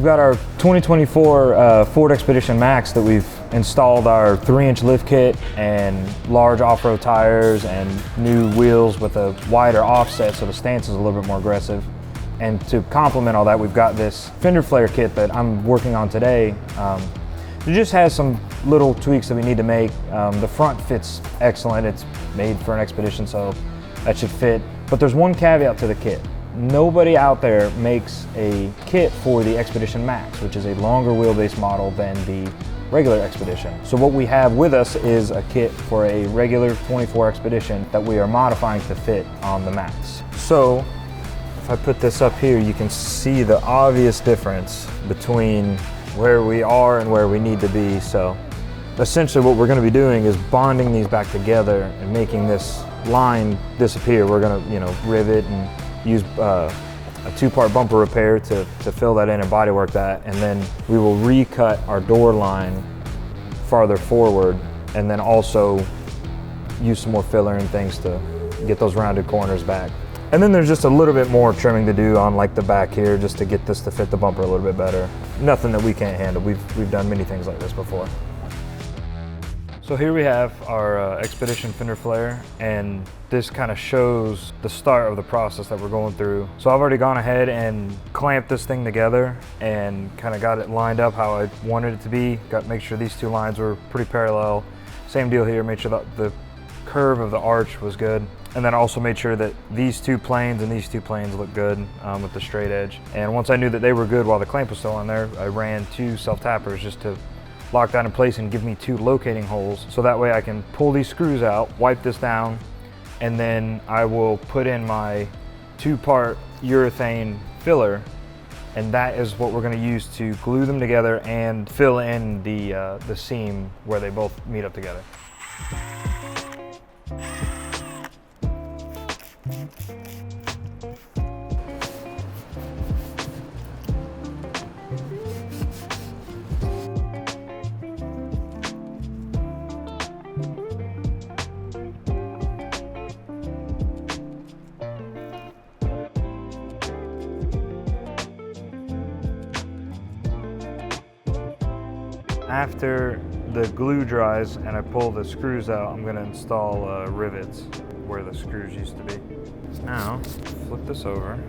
We've got our 2024 Ford Expedition Max that we've installed our 3-inch lift kit and large off-road tires and new wheels with a wider offset so the stance is a little bit more aggressive. And to complement all that, we've got this fender flare kit that I'm working on today. It just has some little tweaks that we need to make. The front fits excellent. It's made for an Expedition, so that should fit. But there's one caveat to the kit. Nobody out there makes a kit for the Expedition Max, which is a longer wheelbase model than the regular Expedition. So what we have with us is a kit for a regular 24 Expedition that we are modifying to fit on the Max. So if I put this up here, you can see the obvious difference between where we are and where we need to be. So essentially what we're going to be doing is bonding these back together and making this line disappear. We're going to, rivet and use a 2-part bumper repair to fill that in and bodywork that, and then we will recut our door line farther forward, and then also use some more filler and things to get those rounded corners back. And then there's just a little bit more trimming to do on like the back here, just to get this to fit the bumper a little bit better. Nothing that we can't handle. We've done many things like this before. So here we have our Expedition fender flare, and this kind of shows the start of the process that we're going through. So I've already gone ahead and clamped this thing together and kind of got it lined up how I wanted it to be. Got to make sure these two lines were pretty parallel. Same deal here, made sure that the curve of the arch was good. And then also made sure that these two planes and these two planes look good with the straight edge. And once I knew that they were good while the clamp was still on there, I ran 2 self-tappers just to lock that in place and give me 2 locating holes. So that way I can pull these screws out, wipe this down, and then I will put in my 2-part urethane filler, and that is what we're gonna use to glue them together and fill in the seam where they both meet up together. After the glue dries and I pull the screws out, I'm going to install rivets where the screws used to be. Now, flip this over,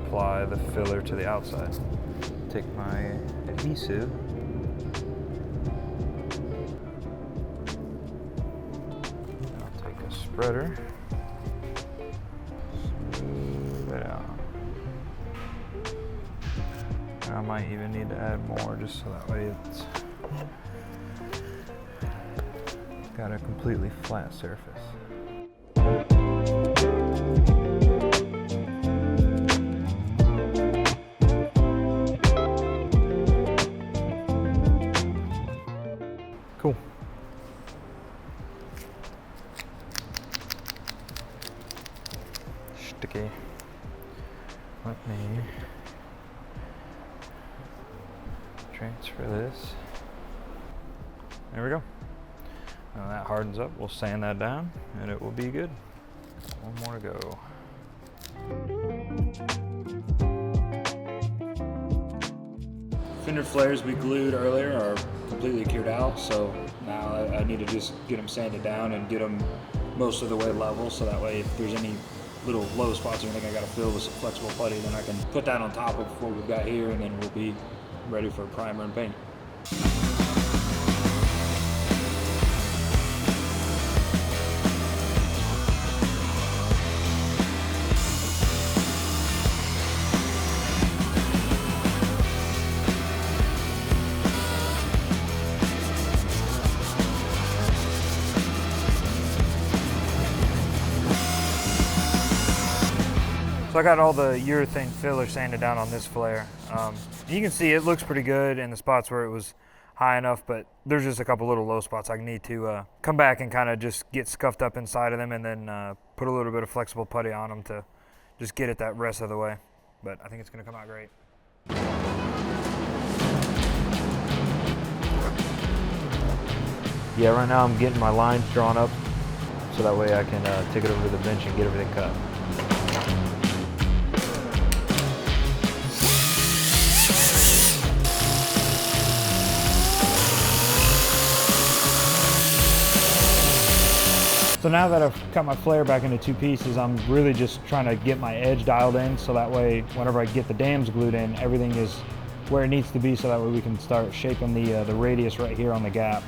apply the filler to the outside. Take my adhesive, I'll take a spreader, smooth it out. I might even need to add more just so that way it's got a completely flat surface. Cool. Sticky. Let me transfer this. There we go. Now that hardens up, we'll sand that down and it will be good. One more to go. Fender flares we glued earlier are completely cured out, so now I need to just get them sanded down and get them most of the way level, so that way if there's any little low spots or anything I gotta fill with some flexible putty, then I can put that on top of what we've got here, and then we'll be ready for primer and paint. So I got all the urethane filler sanded down on this flare. You can see it looks pretty good in the spots where it was high enough, but there's just a couple little low spots I need to come back and kind of just get scuffed up inside of them, and then put a little bit of flexible putty on them to just get it that rest of the way. But I think it's gonna come out great. Yeah, right now I'm getting my lines drawn up so that way I can take it over to the bench and get everything cut. So now that I've cut my flare back into 2 pieces, I'm really just trying to get my edge dialed in so that way whenever I get the dams glued in, everything is where it needs to be so that way we can start shaping the radius right here on the gap.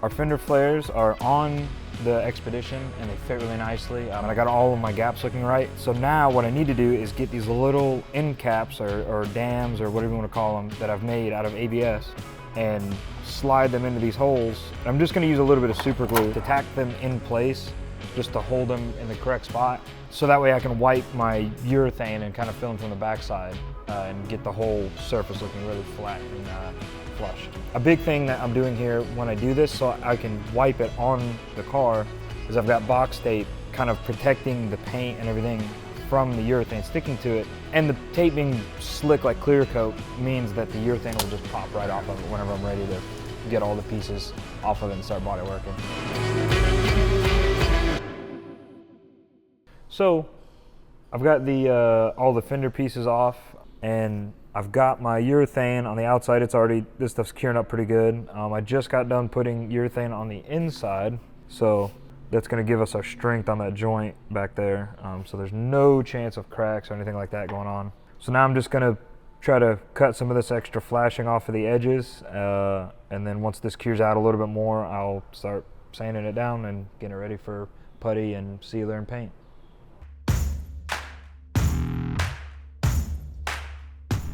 Our fender flares are on the Expedition and they fit really nicely. And I got all of my gaps looking right. So now what I need to do is get these little end caps or dams or whatever you want to call them that I've made out of ABS and slide them into these holes. And I'm just going to use a little bit of super glue to tack them in place just to hold them in the correct spot. So that way I can wipe my urethane and kind of fill them from the backside and get the whole surface looking really flat and flush. A big thing that I'm doing here when I do this so I can wipe it on the car is I've got box tape kind of protecting the paint and everything from the urethane sticking to it. And the tape being slick like clear coat means that the urethane will just pop right off of it whenever I'm ready to get all the pieces off of it and start body working. So I've got all the fender pieces off and I've got my urethane on the outside. This stuff's curing up pretty good. I just got done putting urethane on the inside, so that's gonna give us our strength on that joint back there. So there's no chance of cracks or anything like that going on. So now I'm just gonna try to cut some of this extra flashing off of the edges. And then once this cures out a little bit more, I'll start sanding it down and getting it ready for putty and sealer and paint.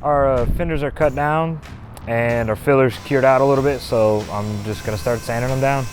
Our fenders are cut down and our fillers cured out a little bit, so I'm just gonna start sanding them down.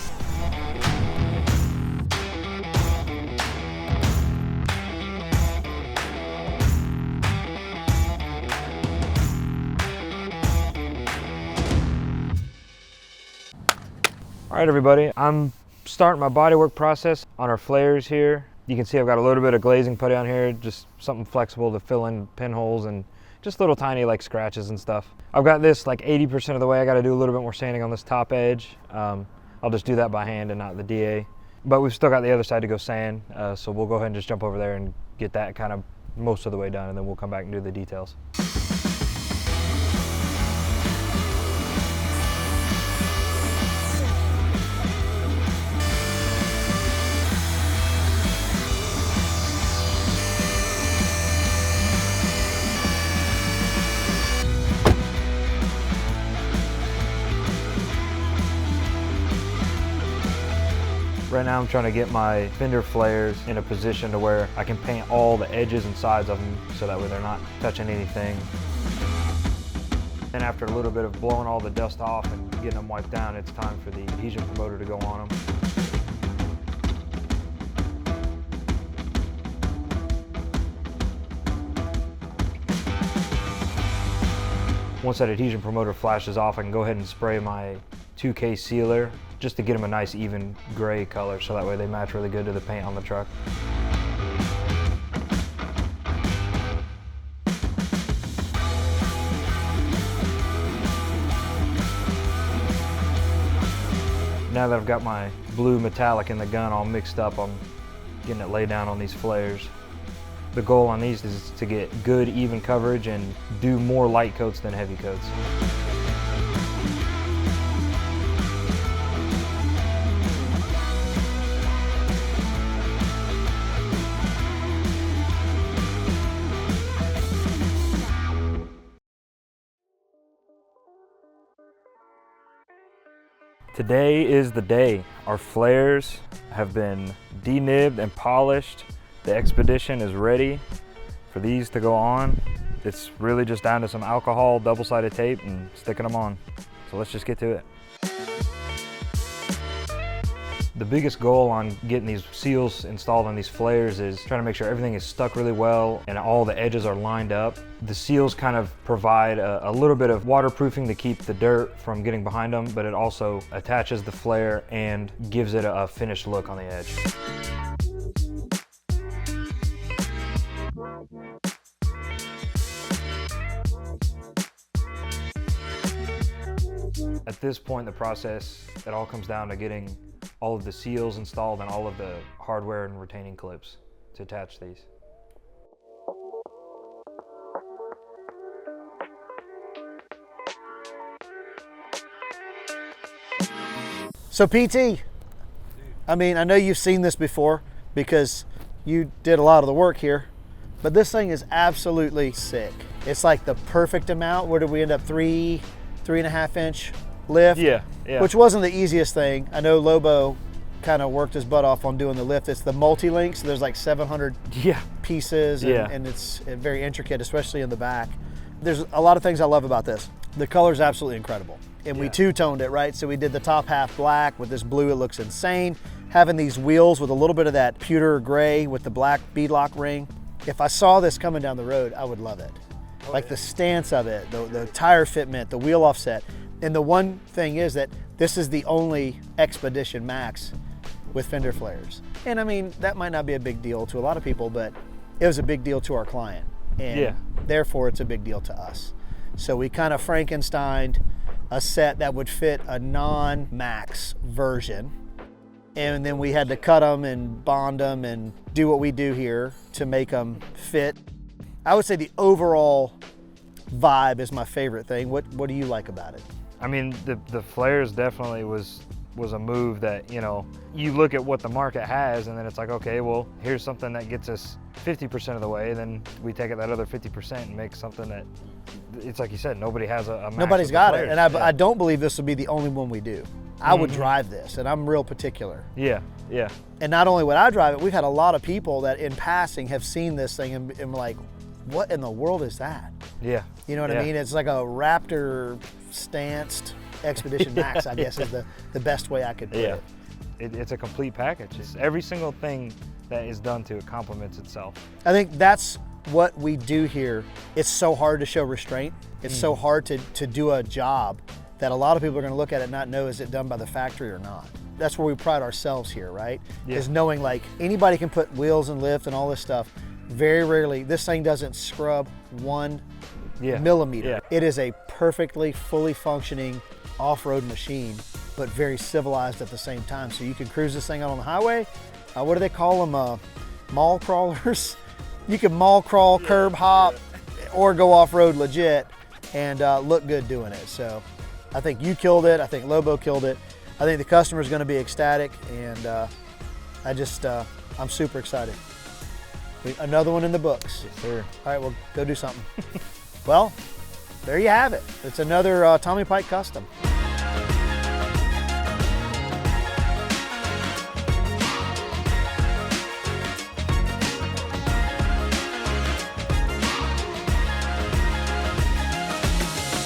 All right, everybody, I'm starting my bodywork process on our flares here. You can see I've got a little bit of glazing putty on here, just something flexible to fill in pinholes and just little tiny like scratches and stuff. I've got this like 80% of the way. I got to do a little bit more sanding on this top edge. I'll just do that by hand and not the DA. But we've still got the other side to go sand, so we'll go ahead and just jump over there and get that kind of most of the way done, and then we'll come back and do the details. Right now I'm trying to get my fender flares in a position to where I can paint all the edges and sides of them so that way they're not touching anything. Then after a little bit of blowing all the dust off and getting them wiped down, it's time for the adhesion promoter to go on them. Once that adhesion promoter flashes off, I can go ahead and spray my 2K sealer just to get them a nice even gray color so that way they match really good to the paint on the truck. Now that I've got my blue metallic in the gun all mixed up, I'm getting it laid down on these flares. The goal on these is to get good even coverage and do more light coats than heavy coats. Today is the day. Our flares have been denibbed and polished. The Expedition is ready for these to go on. It's really just down to some alcohol, double-sided tape, and sticking them on. So let's just get to it. The biggest goal on getting these seals installed on these flares is trying to make sure everything is stuck really well and all the edges are lined up. The seals kind of provide a little bit of waterproofing to keep the dirt from getting behind them, but it also attaches the flare and gives it a finished look on the edge. At this point in the process, it all comes down to getting all of the seals installed and all of the hardware and retaining clips to attach these. So PT, I mean, I know you've seen this before because you did a lot of the work here, but this thing is absolutely sick. It's like the perfect amount. Where did we end up? 3.5 inch lift? Yeah. Which wasn't the easiest thing. I know Lobo kind of worked his butt off on doing the lift. It's the multi-link, so there's like 700 pieces, and it's very intricate, especially in the back. There's a lot of things I love about this. The color's absolutely incredible. And we two-toned it, right? So we did the top half black with this blue. It looks insane. Having these wheels with a little bit of that pewter gray with the black beadlock ring. If I saw this coming down the road, I would love it. Like the stance of it, the tire fitment, the wheel offset. And the one thing is that this is the only Expedition Max with fender flares. And I mean, that might not be a big deal to a lot of people, but it was a big deal to our client. And therefore it's a big deal to us. So we kind of Frankensteined a set that would fit a non-Max version. And then we had to cut them and bond them and do what we do here to make them fit. I would say the overall vibe is my favorite thing. What do you like about it? I mean, the flares definitely was a move that, you know, you look at what the market has and then it's like, okay, well, here's something that gets us 50% of the way, and then we take it that other 50% and make something that, it's like you said, nobody has a Max. Nobody's got it, and I don't believe this will be the only one we do. I would drive this, and I'm real particular. Yeah. And not only would I drive it, we've had a lot of people that in passing have seen this thing and like, what in the world is that? Yeah. You know what I mean? It's like a Raptor stanced Expedition Max, I guess is the best way I could put it. It's a complete package. It's every single thing that is done to it complements itself. I think that's what we do here. It's so hard to show restraint. It's so hard to do a job that a lot of people are gonna look at it and not know, is it done by the factory or not? That's where we pride ourselves here, right? Is knowing like anybody can put wheels and lift and all this stuff. Very rarely, this thing doesn't scrub 1 millimeter. It is a perfectly, fully functioning off-road machine, but very civilized at the same time. So you can cruise this thing out on the highway. What do they call them? Mall crawlers? You can mall crawl, curb hop, or go off-road legit and look good doing it. So I think you killed it. I think Lobo killed it. I think the customer's gonna be ecstatic, and I'm super excited. Another one in the books. Yes, sir. All right, well, go do something. Well, there you have it. It's another Tommy Pike Custom.